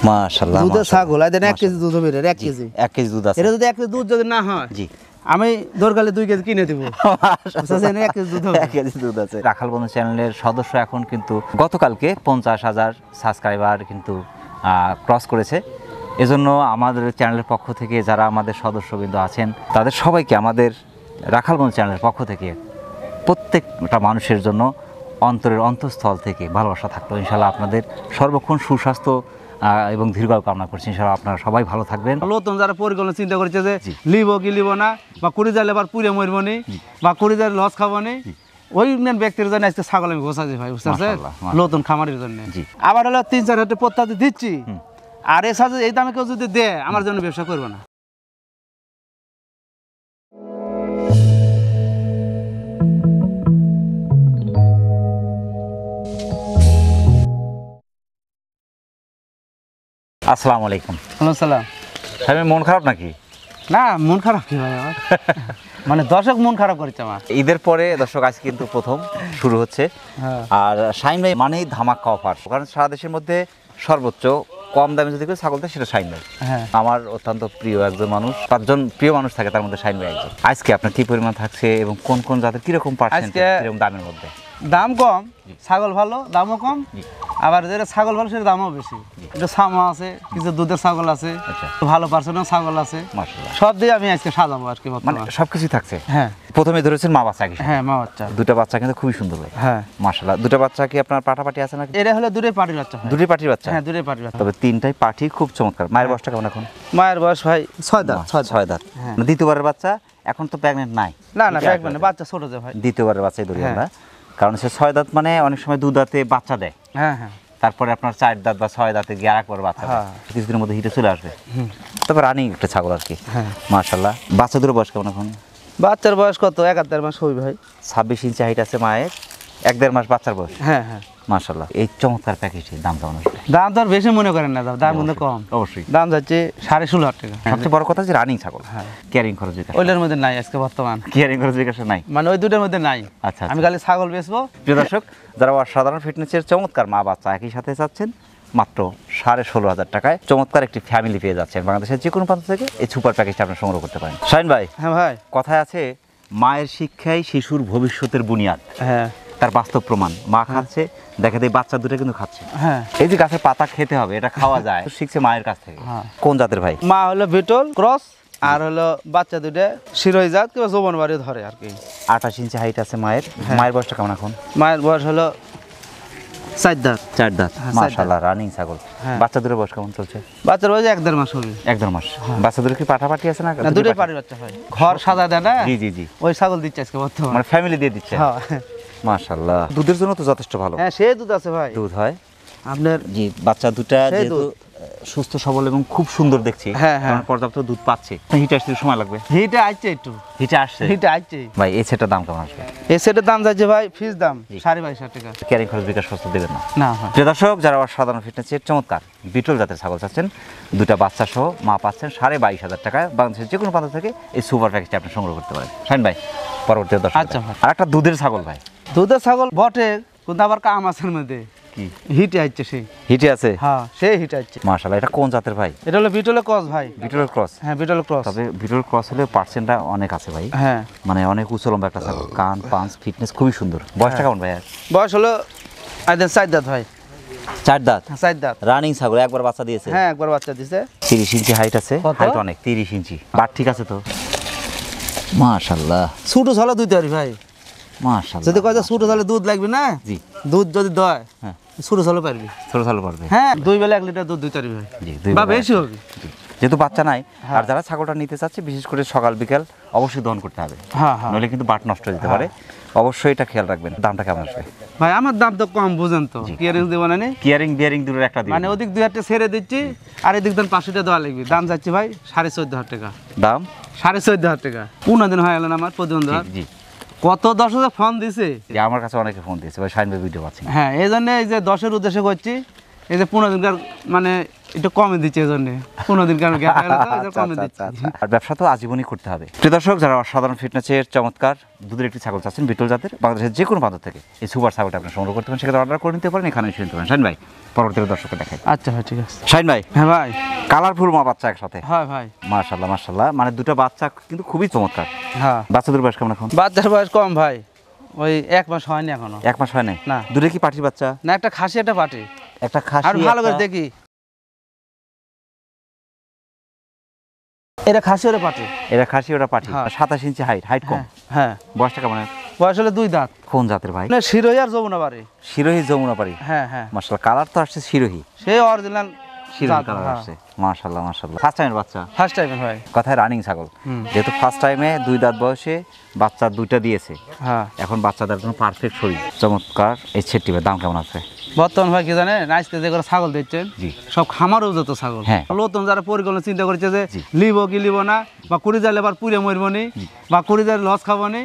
মাশাআল্লাহ দুধের ছাগল আইদেন 1 কেজি দুধ হবে, 1 কেজি 1 কেজি দুধ আছে। এটা যদি 1 কেজি দুধ যদি না হয়, জি, আমি দরকারে 2 কেজি কিনে দেব। বুঝছেন, 1 কেজি দুধ হবে। 1 কেজি দুধ আছে। রাখাল বন্ধু চ্যানেলের সদস্য এখন কিন্তু গতকালকে 50,000 সাবস্ক্রাইবার কিন্তু ক্রস করেছে। এজন্য আমাদের চ্যানেলের পক্ষ থেকে যারা আমাদের সদস্যবৃন্দ আছেন তাদের সবাইকে আমাদের রাখাল বন্ধু চ্যানেলের পক্ষ থেকে প্রত্যেকটা মানুষের জন্য অন্তরের অন্তঃস্থল থেকে ভালোবাসা থাকলো। ইনশাআল্লাহ আপনাদের সর্বক্ষণ সুস্বাস্থ্য এবং দীর্ঘায়ু কামনা করছি। ইনশাআল্লাহ আপনারা সবাই ভালো থাকবেন। নতুন যারা পরিকল্পনা চিন্তা করেছে যে লিব কি লিব না, বা কুড়ি যাইলে আবার পুড়ে মরবো নি, বা কুড়ি যাইলে লস খাবো নি, ওই ব্যক্তির জন্য আজকে ছাগল আমি ঘোষাছি ভাই, বুঝতে পারছেন, নতুন খামারের জন্য। আবার হলো 3-4 হাজার প্রত্যাদি দিচ্ছি, আর এ সাথে এই দামে কেউ যদি দেয় আমার জন্য ব্যবসা করবো না। আসসালামু আলাইকুম। ওয়ালাইকুম সালাম। আমি মন খারাপ নাকি? না, মন খারাপ কি ভাই আমার, মানে দর্শক মন খারাপ করেছে আমার। ঈদের পরে দর্শক আজ কিন্তু প্রথম শুরু হচ্ছে। আর শাহিন ভাই মানেই ধামাকা অফার, কারণ সারা দেশের মধ্যে সর্বোচ্চ কম দামে যদি কেউ ছাগল দেয় সেটা শাহিন ভাই। আমার অত্যন্ত প্রিয় একজন মানুষ, 5 জন প্রিয় মানুষ থাকে, তার মধ্যে শাহিন ভাই একজন। আজকে আপনার কি পরিমাণ থাকছে এবং কোন কোন জাতের কিরকম পার্সেন্টেজ, কিরকম দামের মধ্যে? দাম কম, ছাগল ভালো, দামও কম। আবার যেটা ছাগল ভালো সেটা দামও বেশি। এটা ছামা আছে, কিছু দুধের ছাগল আছে, ভালো পার্সেন্টের ছাগল আছে, সব দিয়ে আমি আজকে সাজাবো আর কি। মানে সবকিছু থাকছে। হ্যাঁ, প্রথমে ধরেছেন মা বাচ্চা। হ্যাঁ, মা বাচ্চা। দুটো বাচ্চা কিন্তু খুবই সুন্দর ভাই। হ্যাঁ, মাশাআল্লাহ। দুটো বাচ্চা কি আপনার পাটাপাটি আছে নাকি? এটা হলো দুটোই পাটির বাচ্চা। দুটোই পাটির বাচ্চা? হ্যাঁ, দুটোই পাটির বাচ্চা। তবে তিনটাই পাটি খুব চমৎকার। মায়ের বয়সটা কেমন এখন? মায়ের বয়স ভাই 6 দাঁত। 6 দাঁত। দ্বিতীয়বারের বাচ্চা, এখন তো প্রেগন্যান্ট নাই? না না, প্রেগন্যান্ট, বাচ্চা ছোট যে ভাই। দ্বিতীয়বারের বাচ্চাই ধরি আমরা, কারণ সে 6 দাঁত মানে অনেক সময় 2 দাঁতে বাচ্চা দেয়। হ্যাঁ হ্যাঁ, তারপরে আপনার 4 দাঁত বা 6 দাঁতে গিয়ে আরেকবার বাচ্চা দেয়, কিছুদিনের মধ্যে হিটে চলে আসবে। তবে রানিং একটা ছাগল আর কি। মাশাআল্লাহ। বাচ্চা দুটোর বয়স কেমন এখন? বাচ্চার বয়স কত? 1.5 মাস হই ভাই। 26 ইঞ্চি হাইট আছে মায়ের, 1.5 মাস বাচ্চার বয়স। হ্যাঁ হ্যাঁ, মাশাআল্লাহ। এই চমৎকার প্যাকেজের দাম কেমন আসবে? দাম তো আর বেশি মনে করেন না, দাম মধ্যে কম অবশ্যই। দাম যাচ্ছে 16.5 টাকা। সবচেয়ে বড় কথা যে রানিং ছাগল। কেয়ারিং খরচ বিকাশ ওইটার মধ্যে নাই আজকে বর্তমান। কেয়ারিং খরচ বিকাশ নাই, মানে ওই দুটোর মধ্যে নাই। আচ্ছা, আমি খালি ছাগল বেচবো। প্রিয় দর্শক, যারা অসাধারণ ফিটনেসের চমৎকার মা বাচ্চা একই সাথে চাচ্ছেন, মাত্র 16,500 টাকায় চমৎকার একটি ফ্যামিলি পেয়ে যাচ্ছেন। বাংলাদেশের যে কোনো প্রান্ত থেকে এই সুপার প্যাকেজটা আপনি সংগ্রহ করতে পারেন। শাহিন ভাই। হ্যাঁ ভাই। কথায় আছে মায়ের শিক্ষাই শিশুর ভবিষ্যতের বুনিয়াদ। হ্যাঁ, তার বাস্তব প্রমাণ। মা খাচ্ছে, দেখা যায় বাচ্চা দুটো কিন্তু খাচ্ছে। হ্যাঁ, এই যে গাছের পাতা খেতে হবে, এটা খাওয়া যায়, শিখছে মায়ের কাছ থেকে। কোন জাতের ভাই? মা হলো বিটল ক্রস, আর হলো বাচ্চা দুটো শিরোই জাত কিংবা যৌবন বাড়ি ধরে আর কি। 28 ইঞ্চি হাইট আছে মায়ের। মায়ের বয়সটা কেমন এখন? মায়ের বয়স হলো 4 দাঁত। 4 দাঁত। মাশাআল্লাহ, রানিং ছাগল। বাচ্চা দুটোর বয়স কেমন চলছে? বাচ্চার বয়স 1.5 মাস হবে। 1.5 মাস। বাচ্চা দুটো কি পাটাপাটি আছে না? না, দুটোই পাটির বাচ্চা হয়। ঘর সাজা দেয় না? জি জি জি। ওই ছাগল দিচ্ছে আজকে বর্তমানে, মানে ফ্যামিলি দিয়ে দিচ্ছে। হ্যাঁ, মাশাআল্লাহ। দুধের জন্য তো যথেষ্ট ভালো। হ্যাঁ, সে দুধ আছে ভাই। দুধ হয় আপনার জি। বাচ্চা দুটো যেহেতু সুস্থ সবল এবং খুব সুন্দর দেখছি, কারণ পর্যাপ্ত দুধ পাচ্ছে। হিটে আসতে সময় লাগবে। হিটে আসছে একটু। হিটে আসছে? হিটে আসছে ভাই। এই সেটের দাম কেমন আসবে? এই সেটের দাম যাচ্ছে ভাই, ফিস দাম 22.5 টাকা। ক্যারিং খরচ বিকাশ খরচ দেবেন না? না। প্রিয় দর্শক, যারা সাধারণ ফিটনেসের চমৎকার বিটল জাতের ছাগল চাচ্ছেন, দুটা বাচ্চা সহ মা পাচ্ছেন 22,500 টাকায়। বাংলাদেশের যে কোনো প্রান্ত থেকে এই সুপার প্যাকেজটা আপনি সংগ্রহ করতে পারেন। শাহিন ভাই, পরবর্তী দর্শক। আচ্ছা ভাই। আর একটা দুধের ছাগল ভাই। দুধের ছাগল বটে, কিন্তু আবার কাম আছে মধ্যে। কি হিটে আসছে? সেই হিটে আছে? হ্যাঁ, সেই হিটে আসছে। মাশাআল্লাহ। এটা কোন জাতের ভাই? এটা হলো বিটলের ক্রস ভাই। বিটলের ক্রস? হ্যাঁ, বিটলের ক্রস। তবে বিটলের ক্রস হলে পার্সেন্টটা অনেক আছে ভাই। হ্যাঁ, মানে অনেক উঁচু লম্বা একটা ছাগল, কান পাঁচ ফিটনেস খুবই সুন্দর। বয়সটা কেমন ভাই? বয়স হলো 4 দাঁত ভাই। 4 দাঁত? 4 দাঁত। রানিং ছাগল, একবার বাচ্চা দিয়েছে? হ্যাঁ, একবার বাচ্চা দিয়েছে। 30 ইঞ্চি হাইট আছে। হাইট অনেক, 30 ইঞ্চি। বাট ঠিক আছে তো? মাশাআল্লাহ। ছোট ছাগল দুই তারি ভাই। মাশাআল্লাহ। যদি কয় ছোট ছাগলে দুধ লাগবে না? জি। দুধ যদি দয়, হ্যাঁ, ছোট ছাগল পারবি। ছোট ছাগল পারবে? হ্যাঁ, 2 বেলা 1 লিটার দুধ 2 তারি ভাই। জি, বা বেশি হবে। যেহেতু বাচ্চা নাই, আর যারা ছাগলটা নিতে চাচ্ছে বিশেষ করে সকাল বিকাল অবশ্যই দহন করতে হবে। হ্যাঁ হ্যাঁ, নইলে কিন্তু বাট নষ্ট হয়ে যেতে পারে। অবশ্যই এটা খেয়াল রাখবেন। দামটা কেমন আসবে ভাই? আমার দাম তো কম বুঝেন তো, কিয়ারিং দেব না নে। কিয়ারিং বিয়ারিং দুটোর একটা দিন, মানে ওদিক 2 হাজার ছেড়ে দিচ্ছি, আর এদিক দেন 500 টাকা দেওয়া লাগবে। দাম যাচ্ছে ভাই 14,500 টাকা। দাম 14,500 টাকা। 15 দিন হয়ে গেল না আমার প্রতিবন্ধ। জি। কত 10,000 ফোন দিছে আমার কাছে অনেকে ফোন দিয়েছে ভাই, শাহিন ভাই ভিডিও পাচ্ছি। হ্যাঁ, এই জন্য এই যে 10-এর উদ্দেশ্যে করছি, এই যে 15 দিনকার মানে একটু কমে দিচ্ছে এই জন্য 15 দিনকার গ্যাপ হলো তো এই জন্য কমে দিচ্ছে। আর ব্যবসা তো আজীবনই করতে হবে। প্রিয় দর্শক, যারা অসাধারণ ফিটনেসের চমৎকার দুধের একটি ছাগল চাচ্ছেন বিটল জাতের, বাংলাদেশের যে কোনো প্রান্ত থেকে এই সুপার ছাগলটা আপনি সংগ্রহ করতে পারেন, সেক্ষেত্রে অর্ডার করে নিতে পারেন, এখানে এসে নিতে পারেন। শাহিন ভাই পরবর্তীতে দর্শককে দেখাই। আচ্ছা ভাই ঠিক আছে। শাহিন ভাই, হ্যাঁ ভাই, কালারফুল মা বাচ্চা একসাথে। হ্যাঁ ভাই, মাশাআল্লাহ মাশাআল্লাহ, মানে দুটো বাচ্চা কিন্তু খুবই চমৎকার। হ্যাঁ বাচ্চাদের বয়স কেমন এখন? বাচ্চার বয়স কম ভাই, ওই 1 মাস হয়নি এখনো। 1 মাস হয় নাই? না। দুটো কি পাটির বাচ্চা? না, একটা খাসি একটা পাটি। একটা খাসি। আর ভালো করে দেখি, এটা খাসি ওটা পাটি। এটা খাসি ওটা পাটি। হ্যাঁ। 27 ইঞ্চি হাইট কম। হ্যাঁ। বয়সটা কেমন? বয়স হলো 2 দাঁত। কোন জাতের ভাই? না, শিরোহী আর যমুনা বাড়ি। শিরোহী যমুনা পাড়ি। হ্যাঁ হ্যাঁ, মাশাআল্লাহ, কালার তো আসছে শিরোহী। সেই অরিজিনাল শিরোহী কালার আসছে। মাশাআল্লাহ মাশাআল্লাহ। ফার্স্ট টাইমের বাচ্চা? ফার্স্ট টাইম ভাই। কথায় রানিং ছাগল, যেহেতু ফার্স্ট টাইমে 2 দাঁত বয়সে বাচ্চা 2টা দিয়েছে। হ্যাঁ, এখন বাচ্চাদের জন্য পারফেক্ট শরীর, চমৎকার। এই ছেটির দাম কেমন আছে বর্তমান ভাই কি জানে, আজকে যে করে ছাগল দিচ্ছেন জি সব খামারও যত ছাগল। হ্যাঁ। নতুন যারা পরিকল্পনা চিন্তা করছে যে জি। লিব কি লিব না, বা কুড়ি জালে আবার পুড়ে মরবো নি, বা কুড়ি জালে লস খাবো নি,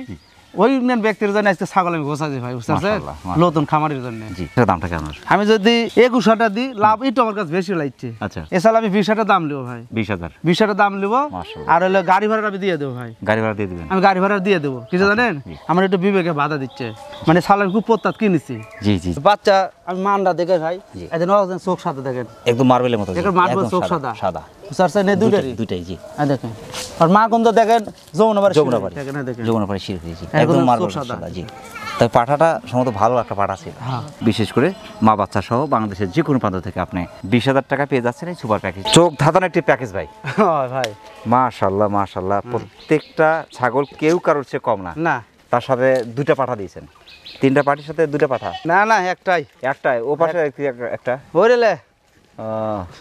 ওই মেন ব্যক্তির জন্য আজকে ছাগল আমি ঘোষাছি ভাই, বুঝতে পারছেন? মাশাআল্লাহ, মাশাআল্লাহ। নতুন খামারের জন্য। জি, এটার দামটা কেমন আসবে? আমি যদি 21,000 দিই, লাভ একটু আমার কাছে বেশি লাগছে। আচ্ছা, এছাড়া আমি 20,000 দাম নেবো ভাই, 20,000। 20,000 দাম নেবো। মাশাআল্লাহ। আর হলো গাড়ি ভাড়া আমি দিয়ে দেবো ভাই, গাড়ি ভাড়া দিয়ে দিবেন? আমি গাড়ি ভাড়া দিয়ে দেবো। কিছু জানেন, জি। আমার একটু বিবেকে বাধা দিচ্ছে, মানে সালাম খুব প্রত্যাত কিনেছি। জি জি, বাচ্চা আমি মানটা দেখে ভাই, জি। এদের চোখ সাদা দেখেন, একদম মার্বেলের মতো। দেখেন মার্বেল চোখ সাদা সাদা। বুঝতে নেই দুইটারই। দুইটাই জি। দেখেন, আর মা কোন দেখেন যমুনা বাড়ি। যমুনা বাড়ি। দেখেন, দেখেন যমুনা পাড়ি শিরোহী জি, একদম একদম চোখ মার্বেল সাদা। সাদা জি। তাই পাঠাটা সম্ভবত ভালো একটা পাঠা ছিল। হ্যাঁ। বিশেষ করে মা বাচ্চা সহ বাংলাদেশের যে কোনো প্রান্ত থেকে আপনি 20,000 টাকা পেয়ে যাচ্ছেন এই সুপার প্যাকেজ। চোখ ধাঁধানো একটি প্যাকেজ ভাই। ভাই মাশাআল্লাহ মাশাআল্লাহ, প্রত্যেকটা ছাগল কেউ কারোর চেয়ে কম না। না তার সাথে 2টা পাঠা দিয়েছেন। 3টা পাটির সাথে 2টা পাঠা? না না, একটাই। একটাই? ও পাশে একটা? বলেলে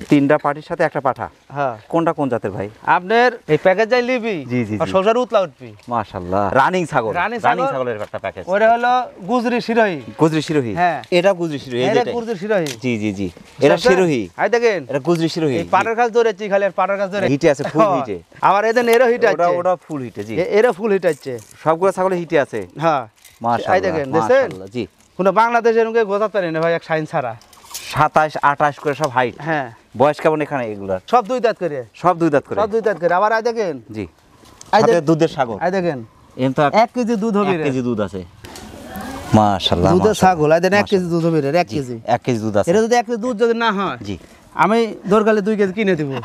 3টা পাটির সাথে একটা পাঠা। হ্যাঁ। কোনটা কোন জাতের ভাই? আপনার এই প্যাকেজ যাই লিবি, জি জি আর জি। সংসার উতলা উঠবি। মাশাআল্লাহ, রানিং ছাগল। রানিং রানিং ছাগল। ছাগলের একটা প্যাকেজ। ওটা হলো গুজরি শিরোহী। গুজরি শিরোহী? হ্যাঁ। এটা গুজরি শিরোহী, এই এটা যেটাই। গুজরি শিরোহী। জি জি জি, এটা শিরোহী। আই দেখেন, এটা গুজরি শিরোহী। এই পাটার কাজ ধরেছি খালি, আর পাটার কাজ ধরে হিটে আছে, ফুল হিটে। আবার এদের এরও হিট ওটা আছে। ওটা ফুল হিটে জি। এরও ফুল হিট আছে। সবগুলো ছাগল হিটে আছে। হ্যাঁ। মাশাআল্লাহ। আই দেখেন, দেখছেন? মাশাআল্লাহ জি। কোনো বাংলাদেশে এরকম গোজাতে পারে না ভাই, এক সাইন ছাড়া। 27 28 করে সব হাইট। হ্যাঁ। বয়স কেমন এখানে এগুলার? সব 2 দাঁত করে। সব 2 দাঁত করে? সব 2 দাঁত করে। আবার আই দেখেন, জি। আই সাথে দেখ- দুধের সাগর। আই দেখেন, এম তো 1 কেজি দুধ হবে 1 রে। কেজি দুধ আছে। মাশাআল্লাহ। দুধের মাশাআল্লাহ। ছাগল, আই দেখেন 1 কেজি দুধ হবে রে, 1 কেজি। 1 কেজি দুধ আছে। এটা যদি 1 কেজি দুধ যদি না হয়, জি। আমি দরকারে 2 কেজি কিনে দেবো।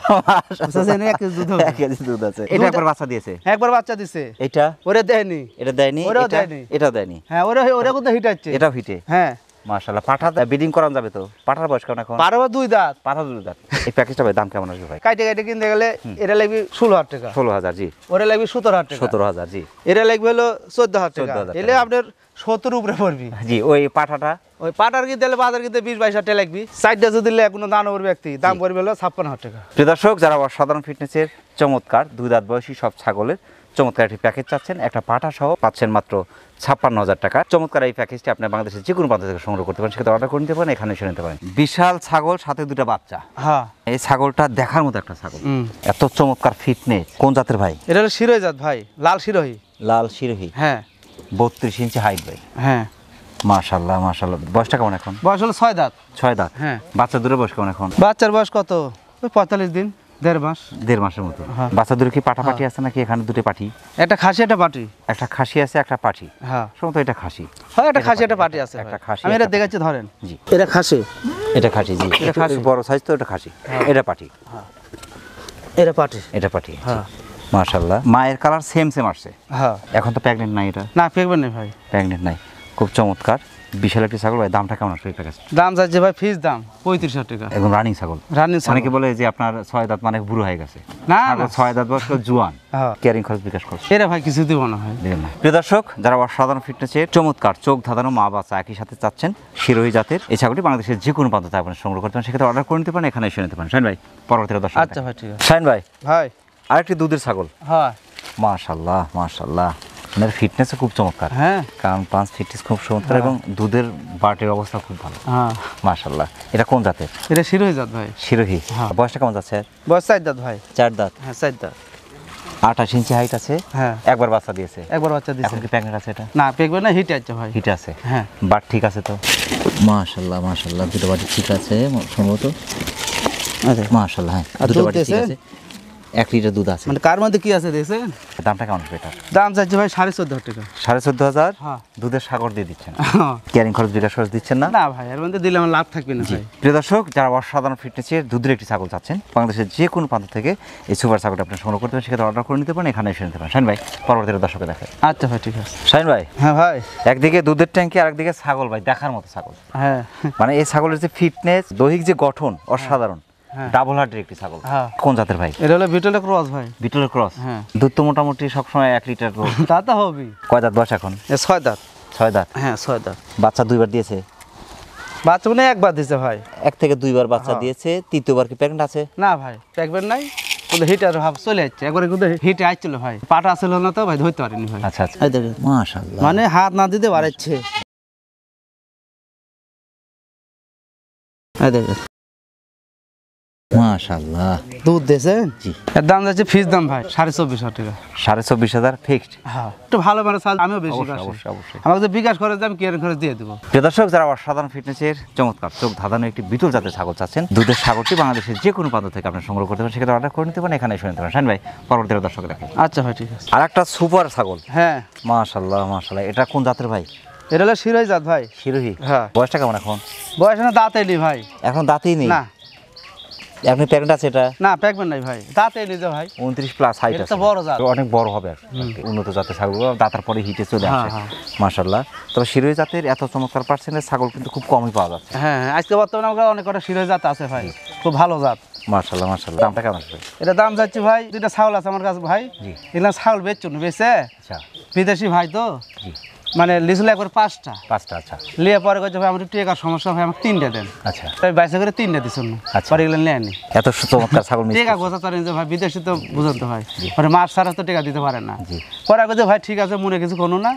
বুঝছেন, 1 কেজি দুধ হবে। 1 কেজি দুধ আছে। এটা একবার বাচ্চা দিয়েছে? একবার বাচ্চা দিছে। এটা? ওরে দেয়নি। এটা দেয়নি? ওরাও এটা? দেয়নি। এটাও দেয়নি? হ্যাঁ, ওরে ওরে কিন্তু হিট আছে। এটাও হিটে? হ্যাঁ। মাশাআল্লাহ। পাঠা ব্রিডিং করানো যাবে তো? পাঠার বয়স কেমন এখন? পারবা 2 দাঁত। পাঠা 2 দাঁত। এই প্যাকেজটা ভাই দাম কেমন আসবে ভাই? কাইটে কাইটে কিনতে গেলে এটা লাগবে 16,000 টাকা। 16,000 জি। ওরে লাগবে 17,000 টাকা। 17,000 জি। এটা লাগবে হলো 14,000 টাকা। 14,000 এলে আপনার 70 উপরে পড়বি। জি। ওই পাঠাটা? ওই পাটার কিনতে গেলে বাজার কিনতে 20-22,000 টাকা লাগবে। সাইডটা যদি দিলে কোনো দানবর ব্যক্তি দাম পড়বে হলো 56,000 টাকা। প্রিয় দর্শক, যারা অসাধারণ ফিটনেসের চমৎকার 2 দাঁত বয়সী সব ছাগলের চমৎকার একটি প্যাকেজ চাচ্ছেন, একটা পাঠা সহ পাচ্ছেন মাত্র 56,000 টাকা। চমৎকার এই প্যাকেজটি আপনি বাংলাদেশের যে কোনো প্রান্ত থেকে সংগ্রহ করতে পারেন, সেক্ষেত্রে অর্ডার করে নিতে পারেন, এখানে এসে নিতে পারেন। বিশাল ছাগল, সাথে 2টা বাচ্চা। হ্যাঁ। এই ছাগলটা দেখার মতো একটা ছাগল। এত চমৎকার ফিটনেস। কোন জাতের ভাই? এটা হলো শিরোহী জাত ভাই, লাল শিরোহী। লাল শিরোহী? হ্যাঁ 32 ইঞ্চি হাইট ভাই। হ্যাঁ। মাশাআল্লাহ মাশাআল্লাহ। বয়সটা কেমন এখন? বয়স হলো 6 দাঁত। 6 দাঁত? হ্যাঁ। বাচ্চা দূরে বয়স কেমন এখন? বাচ্চার বয়স কত? ওই 45 দিন, 1.5 মাস। 1.5 মাসের মতো। হ্যাঁ। বাচ্চা দূরে কি পাঠি আছে নাকি এখানে 2টো পাঠি? একটা খাসি একটা পাটি। একটা খাসি আছে, একটা পাঠি। হ্যাঁ। সম্ভবত এটা খাসি। হ্যাঁ, একটা খাসি একটা পাটি আছে। একটা খাসি, আমি এটা একটা দেখাচ্ছি, ধরেন। জি। এটা খাসি। এটা খাসি জি। এটা খাসি। একটু বড় সাইজ তো, এটা খাসি। এটা পাঠি। এটা পাটি। এটা পাঠি। হ্যাঁ। মাশাআল্লাহ। মায়ের কালার সেম সেম আসছে। হ্যাঁ। এখন তো প্রেগনেন্ট নাই এটা? না, ফেকবেন না ভাই। প্রেগনেন্ট নাই। খুব চমৎকার বিশাল একটি ছাগল ভাই। দামটা কেমন আসবে এই প্যাকেজ? দাম যাচ্ছে ভাই, ফিস দাম 35,000 টাকা। একদম রানিং ছাগল। রানিং ছাগল। অনেকে বলে যে আপনার 6 দাঁত মানে বুড়ো হয়ে গেছে। না ছাগল না, 6 দাঁত বয়স জুয়ান। হ্যাঁ। কেয়ারিং খরচ বিকাশ খরচ এটা ভাই কিছু দিব না ভাই। দিবেন না। প্রিয় দর্শক, যারা অসাধারণ ফিটনেসের চমৎকার চোখ ধাঁধানো মা বাচ্চা একই সাথে চাচ্ছেন শিরোহী জাতের এই ছাগলটি বাংলাদেশের যে কোনো প্রান্ত থেকে আপনি সংগ্রহ করতে পারেন, সেক্ষেত্রে অর্ডার করে নিতে পারেন, এখানে এসে নিতে পারেন। শাহিন ভাই পরবর্তীতে দর্শক। আচ্ছা ভাই ঠিক আছে। শাহিন ভাই ভাই আরেকটি দুধের ছাগল। হ্যাঁ। মাশাআল্লাহ মাশাআল্লাহ, ওনার ফিটনেসও খুব চমৎকার। হ্যাঁ। কারণ পাঁচ ফিটনেস খুব চমৎকার এবং দুধের বাটের অবস্থা খুব ভালো। হ্যাঁ। মাশাআল্লাহ। এটা কোন জাতের? এটা শিরোহী জাত ভাই। শিরোহী। হ্যাঁ। বয়সটা কেমন যাচ্ছে? বয়স 4 দাঁত ভাই। 4 দাঁত। হ্যাঁ 4 দাঁত। 28 ইঞ্চি হাইট আছে, হ্যাঁ একবার বাচ্চা দিয়েছে, একবার বাচ্চা দিছে। এখন কি প্রেগন্যান্ট আছে এটা? না পেকবে না, হিটে আছে ভাই। হিটে আছে, হ্যাঁ বাট ঠিক আছে তো? মাশাআল্লাহ মাশাআল্লাহ, দুটো বাটি ঠিক আছে সম্ভবত। মাশাআল্লাহ, হ্যাঁ আর দুটো দুধ বাটি ঠিক দিয়েছে? আছে, 1 লিটার দুধ আছে। মানে কার মধ্যে কি আছে দেখছেন? দামটা কেমন আসবে এটা? দাম চাইছে ভাই 14.5 টাকা। 14,500 হ্যাঁ দুধের সাগর দিয়ে দিচ্ছেন, ক্যারিং খরচ বিকাশ খরচ দিচ্ছেন না? না ভাই, এর মধ্যে দিলে আমার লাভ থাকবে না ভাই। প্রিয় দর্শক, যারা অসাধারণ ফিটনেসের দুধের একটি ছাগল চাচ্ছেন, বাংলাদেশের যে কোনো প্রান্ত থেকে এই সুপার ছাগলটা আপনি সংগ্রহ করতে পারেন, সেক্ষেত্রে অর্ডার করে নিতে পারেন, এখানে এসে নিতে পারেন। শাহিন ভাই পরবর্তীতে দর্শকে দেখেন। আচ্ছা ভাই ঠিক আছে। শাহিন ভাই, হ্যাঁ ভাই। একদিকে দুধের ট্যাঙ্কি আর একদিকে ছাগল ভাই, দেখার মতো ছাগল। হ্যাঁ মানে এই ছাগলের যে ফিটনেস, দৈহিক যে গঠন অসাধারণ, হ্যাঁ। ডাবল হার্টের একটি ছাগল। হ্যাঁ। কোন জাতের ভাই? এটা হলো বিটলের ক্রস ভাই। বিটলের ক্রস। হ্যাঁ। দুধ তো মোটামুটি সবসময় 1 লিটার। তা তো হবেই। কয় দাঁত বয়স এখন? 6 দাঁত। 6 দাঁত। হ্যাঁ 6 দাঁত। বাচ্চা 2বার দিয়েছে? বাচ্চা মানে একবার দিছে ভাই। 1 থেকে 2বার বাচ্চা হ্যাঁ। দিয়েছে, তৃতীয়বার কি প্রেগন্যান্ট আছে? না ভাই প্রেগবেন নাই, কিন্তু হিটার ভাব চলে যাচ্ছে একবারে, কিন্তু হিটে আসছিল ভাই, পাটা আসছিল না তো ভাই, ধরতে পারিনি ভাই। আচ্ছা আচ্ছা, এই দেখেন মাশাআল্লাহ, মানে হাত না দিতে বাড়াচ্ছে। এই দেখেন মাশাআল্লাহ, দুধ দিয়েছেন। জি। এর দাম যাচ্ছে ফিস দাম ভাই 24,500 টাকা। 24,500 ফিক্সড। হ্যাঁ একটু ভালো মানে চাল, আমিও বেশি অবশ্যই পাচ্ছি। অবশ্যই অবশ্যই। আমাকে যে বিকাশ করে আমি কেয়ারিং করে দিয়ে দেবো। প্রিয় দর্শক, যারা অসাধারণ ফিটনেসের চমৎকার চোখ ধাঁধানো একটি বিটল জাতের ছাগল চাচ্ছেন, দুধের সাগরটি বাংলাদেশের যে কোনো প্রান্ত থেকে আপনি সংগ্রহ করতে পারেন, সেক্ষেত্রে অর্ডার করে নিতে পারেন, এখানে এসে নিতে পারেন। শাহিন ভাই পরবর্তীতে দর্শকে দেখেন। আচ্ছা ভাই ঠিক আছে। আর একটা সুপার ছাগল, হ্যাঁ মাশাআল্লাহ মাশাআল্লাহ, এটা কোন জাতের ভাই? এটা হলো শিরোই জাত ভাই। শিরোহী। হ্যাঁ। বয়সটা কেমন এখন? বয়স না দাঁত এলি ভাই। এখন দাঁতই নেই? না আপনি প্রেগন্যান্ট আছে এটা? না প্রেগবেন নাই ভাই, দাঁত এলি যে ভাই। 29 প্লাস হাইট এটা আছে, তো বড় জাত। অনেক বড় হবে আর কি। উন্নত জাতের ছাগল দাঁতার পরে হিটে চলে হ্যাঁ, আসে, হ্যাঁ। মাশাআল্লাহ। তবে শিরোহী জাতের এত চমৎকার পার্সেন্টের ছাগল কিন্তু খুব কমই পাওয়া যাচ্ছে। হ্যাঁ আজকে বর্তমানে আমার অনেক কটা শিরোই জাত আছে ভাই, খুব ভালো জাত। মাশাআল্লাহ মাশাআল্লাহ, দামটা কেমন আসবে? এটা দাম যাচ্ছে ভাই, দুইটা ছাগল আছে আমার কাছে ভাই। জি। এগুলো ছাগল বেচুন বেচে, আচ্ছা। বিদেশি ভাই তো, জি। মানে লিচুলে একবার 5টা 5টা। আচ্ছা লিয়ে পরে কইছে ভাই আমার একটু টাকার সমস্যা ভাই, আমার 3টা দেন। আচ্ছা তাই 22 করে 3টা দিছেন। আচ্ছা। পরে এগুলো নিয়ে আনি। এত চমৎকার ছাগল মিস টাকা গোছা চারেন যে ভাই, বিদেশি তো বুঝেন তো ভাই, মানে মাস ছাড়া তো টাকা দিতে পারে না। জি। পরে কইছে ভাই ঠিক আছে, মনে কিছু কোনো না,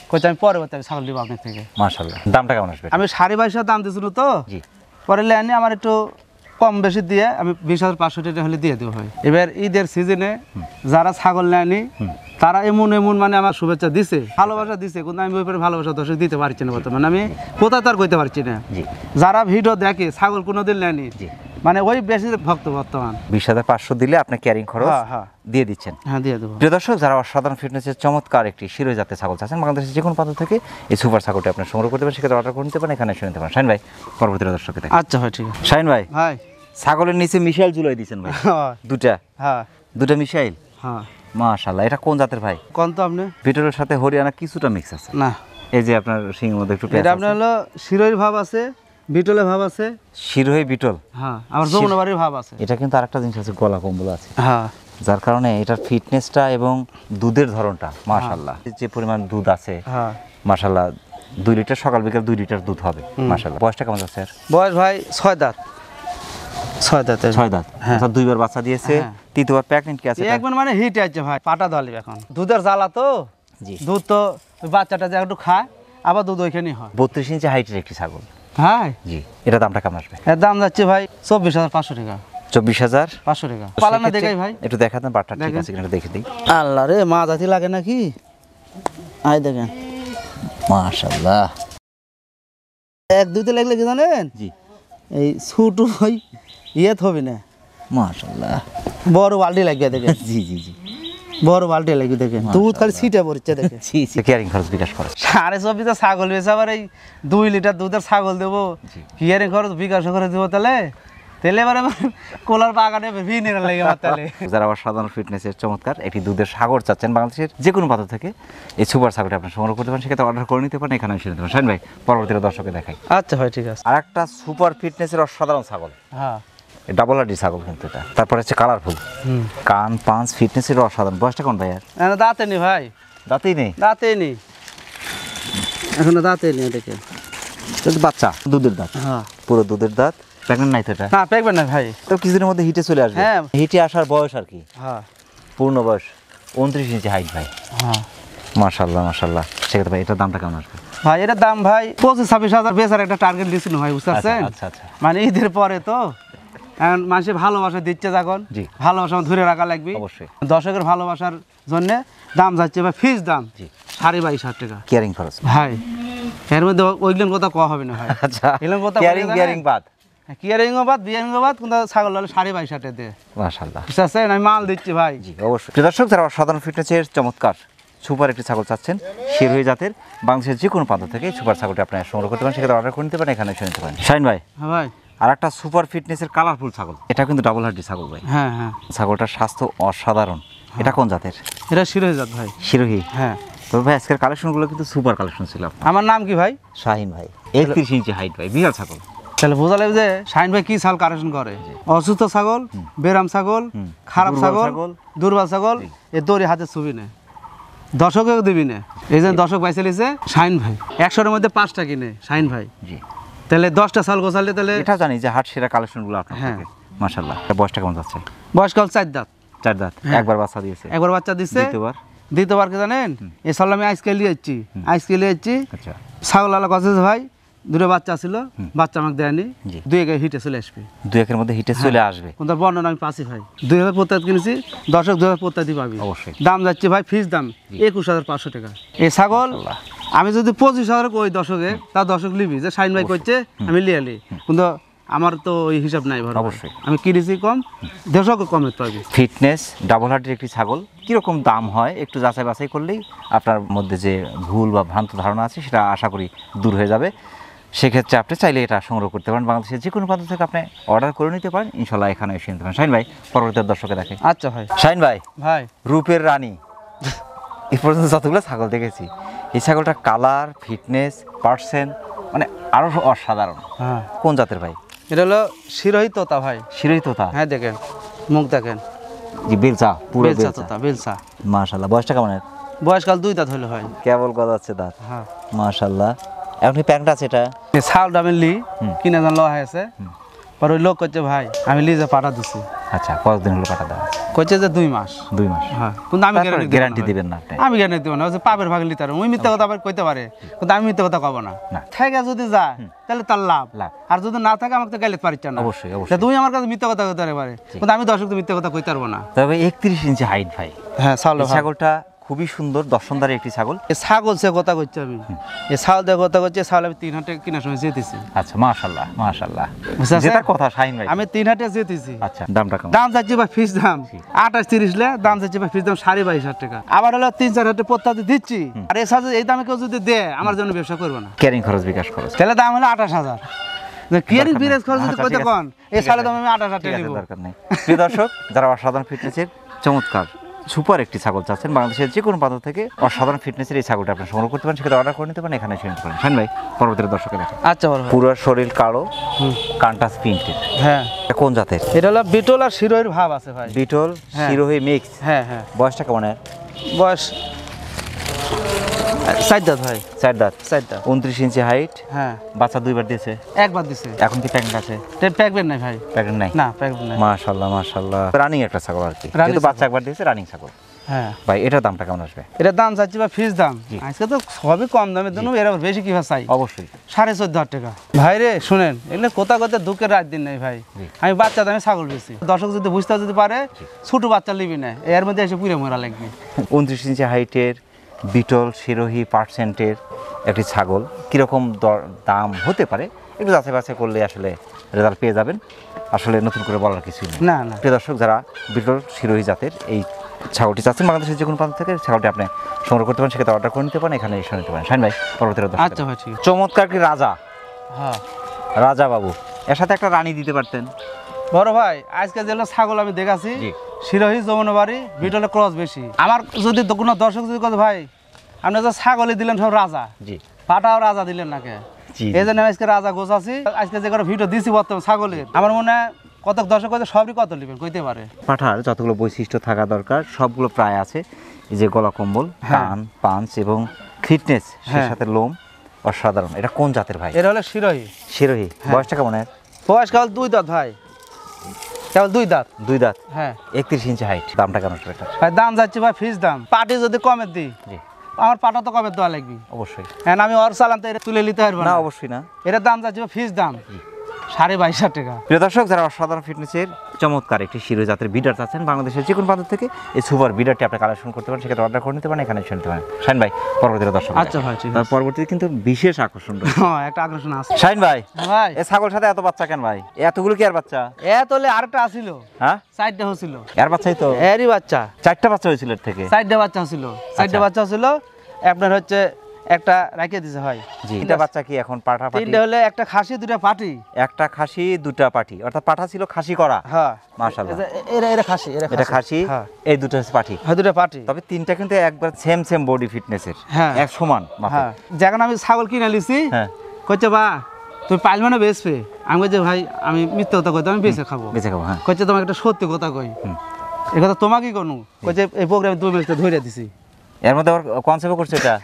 কইছে আমি পরে আমি ছাগল দিব আপনার থেকে। মাশাআল্লাহ, দামটা কেমন আসবে? আমি 22,500 দাম দিছিল তো, জি। পরে নিয়ে আনি, আমার একটু কম বেশি দিয়ে আমি 20,500 টাকা হলে দিয়ে দেবো ভাই। এবার ঈদের সিজনে যারা ছাগল নেয়নি তারা এমন এমন মানে আমার শুভেচ্ছা দিছে, ভালোবাসা দিছে, কিন্তু আমি ওই পরে ভালোবাসা দর্শক দিতে পারছি না বর্তমানে, আমি কোথায় তার কইতে পারছি না। জি। যারা ভিডিও দেখে ছাগল কোনোদিন নেয়নি, জি। মানে ওই বেশি ভক্ত বর্তমান। 20,500 দিলে আপনি ক্যারিং খরচ হ্যাঁ, হ্যাঁ। দিয়ে দিচ্ছেন। হ্যাঁ দিয়ে দেবো। প্রিয় দর্শক, যারা অসাধারণ ফিটনেসের চমৎকার একটি শিরোই জাতের ছাগল চাচ্ছেন, বাংলাদেশের যে কোনো প্রান্ত থেকে এই সুপার ছাগলটি আপনি সংগ্রহ করতে পারেন, সেক্ষেত্রে অর্ডার করে নিতে পারেন, এখানে এসে নিতে পারেন। শাহিন ভাই পরবর্তী দর্শকে দেখেন। আচ্ছা ভাই ঠিক আছে। শাহিন ভাই, ভাই ছাগলের নিচে মিশাইল ঝুলাই দিয়েছেন ভাই, দুটা হ্যাঁ দুটা মিশাইল। হ্যাঁ মাশাআল্লাহ, এটা কোন জাতের ভাই? কোন তো আপনি? বিটলের সাথে হরিয়ানা কিছুটা মিক্স আছে। না এই যে আপনার সিংহের মধ্যে একটু এটা আপনার হলো শিরোইর ভাব আছে, বিটলের ভাব আছে। শিরোহী বিটল। হ্যাঁ আবার যমুনাবাড়ির ভাব আছে। এটা কিন্তু আরেকটা জিনিস আছে, গলা কম্বল আছে, হ্যাঁ যার কারণে এটার ফিটনেসটা এবং দুধের ধরনটা মাশাআল্লাহ, যে পরিমাণ দুধ আছে হ্যাঁ মাশাআল্লাহ, 2 লিটার সকাল বিকাল 2 লিটার দুধ হবে মাশাআল্লাহ। বয়সটা কেমন আছে? বয়স ভাই 6 দাঁত। 6 দাঁতের। 6 দাঁত। হ্যাঁ। অর্থাৎ 2বার বাচ্চা দিয়েছে, হ্যাঁ। তৃতীয়বার প্রেগন্যান্ট কি আছে? একবার মানে হিট আছে ভাই, পাটা দলি এখন দুধের জ্বালা তো। জি। দুধ তো ওই বাচ্চাটা যে একটু খায়, আবার দুধ ওইখানেই হয়। 32 ইঞ্চি হাইটের একটি ছাগল। হ্যাঁ জি। এটা দামটা কেমন আসবে? এর দাম যাচ্ছে ভাই 24,500 টাকা। 24,500 টাকা পালানা দেখাই ভাই, একটু দেখাতেন বাটটা ঠিক দেখেন। আছে কিনা একটু দেখে দিই। আল্লাহ রে মা জাতি লাগে নাকি, আই দেখেন মাশাআল্লাহ। 1-2তে লাগলে কি জানেন, জি। এই ছুটু ভাই ইয়ে হবে না, মাশাআল্লাহ, বড় বালতি লাগবে দেখেন। জি জি জি। বড় বালতি লাগবে দেখেন, দুধ খালি ছিটে পড়ছে দেখেন। জি জি। ক্যারিং খরচ বিকাশ খরচ 24,500 ছাগল বেচে আবার এই 2 লিটার দুধের ছাগল দেবো, হিয়ারিং খরচ বিকাশ করে দেবো, তাহলে তেলে এবার আমার কোলার বাগানে ভিড় লাগে আমার তাহলে। যারা অসাধারণ ফিটনেসের চমৎকার একটি দুধের সাগর চাচ্ছেন, বাংলাদেশের যে কোনো প্রান্ত থেকে এই সুপার ছাগলটি আপনি সংগ্রহ করতে পারেন, সেক্ষেত্রে অর্ডার করে নিতে পারেন, এখানে এসে নিতে পারেন। শাহিন ভাই পরবর্তীতে দর্শকে দেখাই। আচ্ছা ভাই ঠিক আছে। আর একটা সুপার ফিটনেসের অসাধারণ ছাগল, হ্যাঁ ডাবল হাড্ডি ছাগল কিন্তু এটা। তারপরে হচ্ছে কালারফুল, কান পাঁচ ফিটনেসের অসাধারণ। বয়সটা কোন ভাই? আর দাঁতে নি ভাই, দাঁতেই নেই? দাঁতে নি, এখনো দাঁতে নি দেখে। বাচ্চা দুধের দাঁত, হ্যাঁ পুরো দুধের দাঁত, প্রেগন্যান্ট নাই তো এটা? না পেকবেন না ভাই, তো কিছুদিনের মধ্যে হিটে চলে আসবে। হ্যাঁ। হিটে আসার বয়স আর কি, হ্যাঁ পূর্ণ বয়স 29 ইঞ্চি হাইট ভাই। হ্যাঁ মাশাআল্লাহ মাশাআল্লাহ। সেক্ষেত্রে ভাই এটার দামটা কেমন আসবে? ভাই এটার দাম ভাই 25-26 হাজার বেচার একটা টার্গেট দিয়েছিল ভাই, বুঝতে পারছেন? আচ্ছা আচ্ছা। মানে ঈদের পরে তো এখন মানুষের ভালোবাসা দিচ্ছে যখন জি। ভালোবাসা ধরে রাখা লাগবে অবশ্যই। দর্শকের ভালোবাসার জন্য দাম যাচ্ছে ভাই ফিক্স দাম জি। 22,500 টাকা কেয়ারিং খরচ। ভাই এর মধ্যে ওইগুলোর কথা কওয়া হবে না ভাই আচ্ছা, এগুলোর কথা কেয়ারিং বাদ। কিয়ারিংও বাদ বিয়ারিংও বাদ কিন্তু ছাগল হলে 22,500 টাকা দিয়ে মাশাআল্লাহ। বুঝতে পারছেন আমি মাল দিচ্ছি ভাই জি অবশ্যই। প্রিয় দর্শক, যারা সাধারণ ফিটনেসের চমৎকার সুপার একটি ছাগল চাচ্ছেন শিরোহী জাতের, বাংলাদেশের যে কোনো প্রান্ত থেকে সুপার ছাগলটি আপনারা সংগ্রহ করতে পারেন, সেক্ষেত্রে অর্ডার করে নিতে পারেন, এখানে এসে নিতে পারেন। শাহিন ভাই, হ্যাঁ ভাই আর একটা সুপার ফিটনেসের কালারফুল ছাগল, এটা কিন্তু ডাবল হার্ডি ছাগল ভাই। হ্যাঁ হ্যাঁ ছাগলটার স্বাস্থ্য অসাধারণ। এটা কোন জাতের? এটা শিরোহী জাত ভাই শিরোহী। হ্যাঁ তবে ভাই আজকের কালেকশনগুলো কিন্তু সুপার কালেকশন ছিল আপনার। আমার নাম কি ভাই শাহিন ভাই, 31 ইঞ্চি হাইট ভাই, বিশাল ছাগল। তাহলে বোঝা লাগবে যে শাহিন ভাই কি ছাগল কালেকশন করে। অসুস্থ ছাগল, বেরাম ছাগল, খারাপ দুর্বল ছাগল, ছাগল। দুর্বল ছাগল এ দড়ি হাতে ছবি নেয়, দর্শকেও দিবি না। এই যে দর্শক পাইছে লিছে শাহিন ভাই 100-এর মধ্যে 5টা কিনে শাহিন ভাই, জি। তাহলে 10টা ছাগল গোছালে তাহলে এটা জানি যে হাট সেরা কালেকশনগুলো আপনার হ্যাঁ। থেকে। মাশাআল্লাহ। এটা বয়সটা কেমন যাচ্ছে? বয়সকাল 4 দাঁত, 4 দাঁত, হ্যাঁ। একবার বাচ্চা দিয়েছে, একবার বাচ্চা দিচ্ছে, দ্বিতীয়বার। দ্বিতীয়বার কি জানেন এই ছাগল আমি আজকে লিয়ে যাচ্ছি আচ্ছা, ছাগল আলা কথা ভাই দুটো বাচ্চা ছিল, বাচ্চা আমাকে দেয়নি, জি। 2 একে হিটে চলে আসবে, 2 একের মধ্যে হিটে চলে আসবে। কোনটার বর্ণনা আমি পাচ্ছি ভাই 2000 প্রত্যাত কিনেছি, দর্শক 2000 প্রত্যাতি পাবি অবশ্যই। দাম যাচ্ছে ভাই ফিক্স দাম 21,500 টাকা। এই ছাগল মাশাআল্লাহ। আমি যদি 25,000 কই দর্শকে তা দর্শক লিবি যে শাহিন ভাই করছে আমি লিয়ালি, কিন্তু আমার তো ওই হিসাব নাই ভাই, অবশ্যই। আমি কিনেছি কম, দর্শক কমে পাবি। ফিটনেস ডাবল হার্টের একটি ছাগল কীরকম দাম হয় একটু যাচাই বাছাই করলেই আপনার মধ্যে যে ভুল বা ভ্রান্ত ধারণা আছে সেটা আশা করি দূর হয়ে যাবে। সেক্ষেত্রে আপনি চাইলে এটা সংগ্রহ করতে পারেন, বাংলাদেশের যে কোনো প্রান্ত থেকে আপনি অর্ডার করে নিতে পারেন, ইনশাল্লাহ এখানে এসে নিতে পারেন। শাহিন ভাই, পরবর্তী দর্শকে দেখে। আচ্ছা ভাই। শাহিন ভাই, ভাই রূপের রানী এ পর্যন্ত যতগুলো ছাগল দেখেছি, এই ছাগলটা কালার, ফিটনেস, পার্সেন্ট মানে আরও অসাধারণ। হ্যাঁ কোন জাতের ভাই? এটা হলো শিরোহী তোতা ভাই। শিরোহী তোতা। হ্যাঁ দেখেন মুখ দেখেন, জি, বেলচা, পুরো বেলসা বেলচা। তোতা বেলসা। মাশাআল্লাহ। বয়সটা কেমন? বয়সকাল 2 দাঁত হলো ভাই। কেবল কথা হচ্ছে দাঁত। হ্যাঁ মাশাআল্লাহ। এখন প্যান্ট আছে এটা? এই ছাগলটা আমি লি কিনে জান লওয়া হয়েছে, পর ওই লোক করছে ভাই আমি লিজে পাঠা দিছি, আচ্ছা, কতদিন হলো পাঠা দেওয়া? করছে যে 2 মাস। 2 মাস। হ্যাঁ কিন্তু আমি গ্যারান্টি দিবেন না আপনি? আমি গ্যারান্টি দেবো না, ওই যে পাপের ভাগ লিতে পারে, ওই মিথ্যা কথা আবার কইতে পারে, কিন্তু আমি মিথ্যা কথা কব না। না। থেকে যদি যায় তাহলে তার লাভ, লাভ। আর যদি না থাকে আমাকে তো গাইলে পারিস না। অবশ্যই, অবশ্যই। তা তুমি আমার কাছে মিথ্যা কথা কইতে পারে, কিন্তু আমি দর্শক তো মিথ্যা কথা কইতে পারবো না। তবে 31 ইঞ্চি হাইট ভাই। হ্যাঁ ছাগল এই ছাগলটা খুবই সুন্দর, দর্শনদারি একটি ছাগল। এই ছাগল সে কথা করছি আমি, এই ছাগল দিয়ে কথা করছি, ছাগল আমি 3 হাটে কেনার সময় যেতেছি। আচ্ছা, মাশাআল্লাহ মাশাআল্লাহ। বুঝতে পারছেন? যেটার কথা শাহিন ভাই, আমি 3 হাটে যেতেছি। আচ্ছা, দামটা কেমন? দাম যাচ্ছে ভাই ফিস দাম 28-30 লে, দাম যাচ্ছে ভাই ফিস দাম 22,500 টাকা। আবার হলো 3-4 হাটে প্রত্যাতে দিচ্ছি, আর এই সাথে এই দামে কেউ যদি দেয় আমার জন্য ব্যবসা করবে না। ক্যারিং খরচ, বিকাশ খরচ। তাহলে দাম হলো 28,000। কিয়ারিং বিরেজ খরচ যদি আচ্ছা, কইতে ঠিক কোন আছে। এই ঠিক সালে আছে। দাম আমি 28,000 ঠিক টাকা আছে, নিব। দরকার নেই। প্রিয় দর্শক, যারা অসাধারণ ফিটনেসের চমৎকার সুপার একটি ছাগল চাচ্ছেন, বাংলাদেশের যে কোনো প্রান্ত থেকে অসাধারণ ফিটনেসের এই ছাগলটা আপনি সংগ্রহ করতে পারেন, সেক্ষেত্রে অর্ডার করে নিতে পারেন, এখানে এসে নিতে পারেন। শাহিন ভাই, পরবর্তী দর্শকে দেখেন। আচ্ছা বড় ভাই। পুরো শরীর কালো, কান্টাস প্রিন্টের। হ্যাঁ এটা কোন জাতের? এটা হলো বিটল আর শিরোহির ভাব আছে ভাই। বিটল হ্যাঁ। শিরোহী মিক্স। হ্যাঁ হ্যাঁ বয়সটা কেমন? বয়স 4 দাঁত ভাই। 4 দাঁত, 4 দাঁত। 29 ইঞ্চি হাইট। হ্যাঁ বাচ্চা 2বার দিয়েছে, একবার দিছে। এখন কি প্যাকেট আছে? প্যাকবেন নাই ভাই, প্যাকেট নাই? না প্যাকবেন নাই। মাশাআল্লাহ মাশাআল্লাহ। রানিং একটা ছাগল আর কি, রানিং যেহেতু বাচ্চা ছাগল। একবার দিয়েছে, রানিং ছাগল। হ্যাঁ ভাই, এটার দামটা কেমন আসবে? এটার দাম চাচ্ছি ভাই ফিস দাম, আজকে তো সবই কম দামের জন্য এর আবার বেশি কি ভাই চাই, অবশ্যই। 14,500 টাকা। ভাই রে শুনেন, এগুলো কোথা কোথা দুঃখের রাত দিন নাই ভাই, আমি বাচ্চা দামে ছাগল বেশি, দর্শক যদি বুঝতে যদি পারে ছোট বাচ্চা লিবি না, এর মধ্যে এসে পুরে মরা লাগবে। 29 ইঞ্চি হাইটের বিটল শিরোহী পার্সেন্টের একটি ছাগল কীরকম দাম হতে পারে একটু যাচাই বাছাই করলে আসলে রেজাল্ট পেয়ে যাবেন। আসলে নতুন করে বলার কিছুই নেই। না না প্রিয় দর্শক, যারা বিটল শিরোহী জাতের এই ছাগলটি চাচ্ছেন, বাংলাদেশের যে কোনো প্রান্ত থেকে ছাগলটি আপনি সংগ্রহ করতে পারেন, সেক্ষেত্রে অর্ডার করে নিতে পারেন, এখানে এসে নিতে পারেন। শাহিন ভাই, পরবর্তী দর্শক। আচ্ছা ভাই ঠিক আছে। চমৎকার কি রাজা, হ্যাঁ রাজা বাবু, এর সাথে একটা রানী দিতে পারতেন। বড় ভাই আজকে যেগুলো ছাগল আমি দেখাছি জি। শিরোহী যমুনাবাড়ি বিটলের ক্রস বেশি। আমার যদি কোনো দর্শক যদি কথা ভাই আপনি তো ছাগলে দিলেন সব রাজা, জি পাটাও রাজা দিলেন নাকি, জি এই জন্য আজকে রাজা গোছাছি। আজকে যে কোনো ভিডিও দিছি বর্তমান ছাগলের, আমার মনে হয় কত দর্শক কত সবই কত নেবেন কইতে পারে। পাঠার যতগুলো বৈশিষ্ট্য থাকা দরকার সবগুলো প্রায় আছে। এই যে গলা কম্বল, হ্যাঁ। কান, পাঞ্চ এবং ফিটনেস, সেই হ্যাঁ। সাথে লোম অসাধারণ। এটা কোন জাতের ভাই? এর হলো শিরোহী। শিরোহী। হ্যাঁ। বয়সটা কেমন? বয়স কেবল 2 দাঁত ভাই, কেবল 2 দাঁত। 2 দাঁত, হ্যাঁ 31 ইঞ্চি হাইট। দামটা কেমন আসবে এটার? ভাই দাম যাচ্ছে ভাই ফিস দাম, পাটি যদি কমের দিই জি আমার পাটা তো কমের দেওয়া লাগবে। অবশ্যই। হ্যাঁ আমি ওর চালান তো এটা তুলে নিতে পারবো না না, অবশ্যই না। এটার দাম যাচ্ছে ফিস দাম 22,500 টাকা। প্রিয় দর্শক, যারা অসাধারণ ফিটনেসের চমৎকার একটি শিরো জাতের বিডার চাচ্ছেন বাংলাদেশের যে কোনো প্রান্ত থেকে এই সুপার বিডারটি আপনি কালেকশন করতে পারেন, সেক্ষেত্রে অর্ডার করে নিতে পারেন, এখানে শুনতে পারেন। শাহিন ভাই পরবর্তীতে দর্শক আচ্ছা ভাই, ঠিক আছে। পরবর্তীতে কিন্তু বিশেষ আকর্ষণ রয়েছে। হ্যাঁ, একটা আকর্ষণ আছে। শাহিন ভাই, ভাই এই ছাগল সাথে এত বাচ্চা কেন ভাই? এতগুলো কি আর বাচ্চা? তোলে আরেকটা আসিল, হ্যাঁ 4টা হছিল। এর বাচ্চাই তো? এরই বাচ্চা, 4টা বাচ্চা হয়েছিল এর থেকে। 4টা বাচ্চা ছিল, 4টা বাচ্চা ছিল। আপনার হচ্ছে একটা রেখে দিছে ভাই। জি, এটা বাচ্চা কি এখন পাঠা পাটি? 3টা হলে একটা খাসি, 2টা পাটি। একটা খাসি, 2টা পাটি, অর্থাৎ পাঠা ছিল খাসি করা। হ্যাঁ মাশাআল্লাহ। এরা খাসি, এটা খাসি, হ্যাঁ। এই দুটো হচ্ছে পাটি। হ্যাঁ, 2টা পাটি। তবে 3টা কিন্তু একবার সেম বডি ফিটনেসের, হ্যাঁ। এক সমান মাপের। হ্যাঁ, যখন আমি ছাগল কিনে লিছি, হ্যাঁ, কইছে বা তুমি পাইল মানে বেচবে। আমি কইছে ভাই আমি মিথ্যা কথা কইতে, আমি বেচে খাবো। বেঁচে খাবো। হ্যাঁ, কইছে তোমাকে একটা সত্যি কথা কই। এই কথা তোমাকে কোনু কইছে এই প্রোগ্রামে তুমি বেচতে ধইরা দিছি। এর মধ্যে আবার কনসেপ্ট করছে এটা।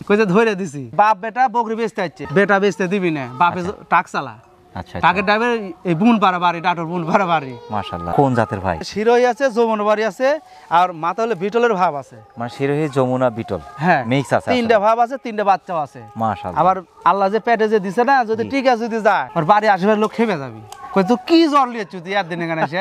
কইছে ধইরা দিছি। বাপ বেটা বকরি বেচতে আইছে, বেটা বেচতে দিবি না, বাপে টাক চালা। আচ্ছা, টাকের ড্রাইভার এই বুন পাড়া বাড়ি, ডাটোর বুন পাড়া বাড়ি। মাশাআল্লাহ। কোন জাতের ভাই? শিরোই আছে, যমুনা বাড়ি আছে, আর মাথা হলে বিটলের ভাব আছে। মানে শিরোহী, যমুনা, বিটল, হ্যাঁ মিক্স আছে। 3টা ভাব আছে, 3টা বাচ্চাও আছে। মাশাআল্লাহ। আবার আল্লাহ যে পেটে যে দিছে না, যদি টিকা যদি যায় আর বাড়ি আশেপাশের লোক খেপে যাবি। কই তুই কি জ্বর লিয়েছ তুই আর দিনে কেন এসে?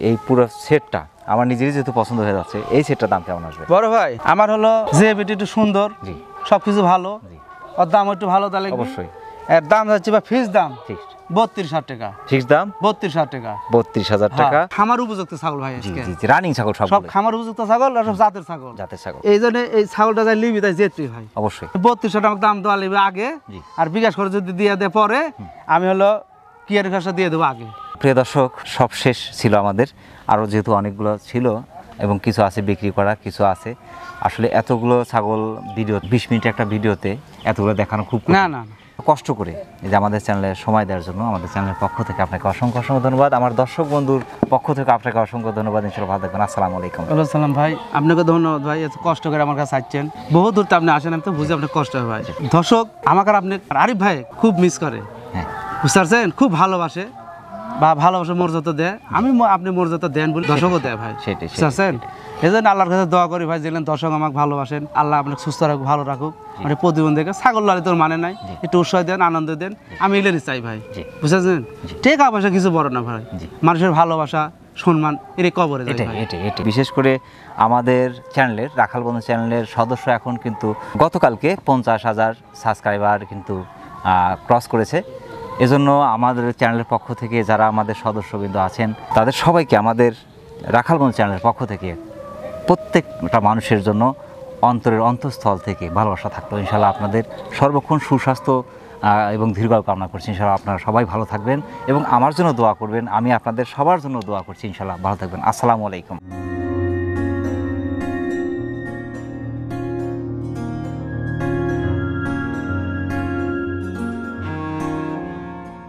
এই পুরো সেটটা আমার নিজেরই যেহেতু পছন্দ হয়ে যাচ্ছে, এই সেটটার দাম কেমন আসবে? বড় ভাই আমার হলো যে বেটি একটু সুন্দর, জি, সবকিছু ভালো, জি, ওর দাম একটু ভালো তাহলে অবশ্যই। এর দাম যাচ্ছে বা ফিক্স দাম ঠিক, 32,000 টাকা। ফিক্স দাম 32,000 টাকা। 32,000 টাকা। হ্যাঁ, খামার উপযুক্ত ছাগল ভাই জি, আজকে। জি, জি, রানিং ছাগল সব। সব খামার উপযুক্ত ছাগল আর সব জাতের ছাগল। জাতের ছাগল। এই জন্য এই ছাগলটা যাই লিবি তাই যেতে ভাই। অবশ্যই। 32,000 টাকা দাম দেওয়া লিবি আগে, জি। আর বিকাশ করে যদি দিয়ে দেয় পরে, আমি হলো কিয়ার খাসা দিয়ে দেবো আগে। প্রিয় দর্শক, সব শেষ ছিল আমাদের, আরও যেহেতু অনেকগুলো ছিল এবং কিছু আছে বিক্রি করা, কিছু আছে। আসলে এতগুলো ছাগল ভিডিও, 20 মিনিট একটা ভিডিওতে এতগুলো দেখানো খুব কঠিন। না না না। কষ্ট করে এই যে আমাদের চ্যানেলে সময় দেওয়ার জন্য আমাদের চ্যানেলের পক্ষ থেকে আপনাকে অসংখ্য ধন্যবাদ। আমার দর্শক বন্ধুর পক্ষ থেকে আপনাকে অসংখ্য ধন্যবাদ। ইনশাআল্লাহ ভালো থাকবেন। আসসালামু আলাইকুম। ওয়ালাইকুম সালাম ভাই, আপনাকে ধন্যবাদ ভাই, এত কষ্ট করে আমার কাছে আসছেন, বহু দূর তো আপনি আসেন, আমি তো বুঝি আপনার কষ্ট হয় ভাই। দর্শক আমাকে আর আপনি আরিফ ভাই খুব মিস করে, হ্যাঁ, বুঝতে পারছেন, খুব ভালোবাসে বা ভালোবাসে মর্যাদা দেয়। আমি আপনি মর্যাদা দেন বলে দর্শকও দেয় ভাই, সেটাই, বুঝতে পারছেন। এই জন্য আল্লাহর কাছে দোয়া করি ভাই, যেলেন দর্শক আমাকে ভালোবাসেন, আল্লাহ আপনাকে সুস্থ রাখুক, ভালো রাখুক। মানে প্রতিবন্ধীকে ছাগল লালি তোর মানে নাই, একটু উৎসাহ দেন, আনন্দ দেন, আমি এলেনই চাই ভাই, বুঝতেছেন। টাকা পয়সা কিছু বড় না ভাই, মানুষের ভালোবাসা, সম্মান এর কবরে যায় ভাই। এটাই বিশেষ করে আমাদের চ্যানেলের, রাখাল বন্ধু চ্যানেলের সদস্য এখন কিন্তু গতকালকে 50,000 সাবস্ক্রাইবার কিন্তু ক্রস করেছে। এজন্য আমাদের চ্যানেলের পক্ষ থেকে যারা আমাদের সদস্যবৃন্দ আছেন তাদের সবাইকে আমাদের রাখাল বন্ধু চ্যানেলের পক্ষ থেকে প্রত্যেকটা মানুষের জন্য অন্তরের অন্তঃস্থল থেকে ভালোবাসা থাকলো। ইনশাআল্লাহ আপনাদের সর্বক্ষণ সুস্বাস্থ্য এবং দীর্ঘায়ু কামনা করছি। ইনশাআল্লাহ আপনারা সবাই ভালো থাকবেন এবং আমার জন্য দোয়া করবেন। আমি আপনাদের সবার জন্য দোয়া করছি। ইনশাআল্লাহ ভালো থাকবেন। আসসালামু আলাইকুম।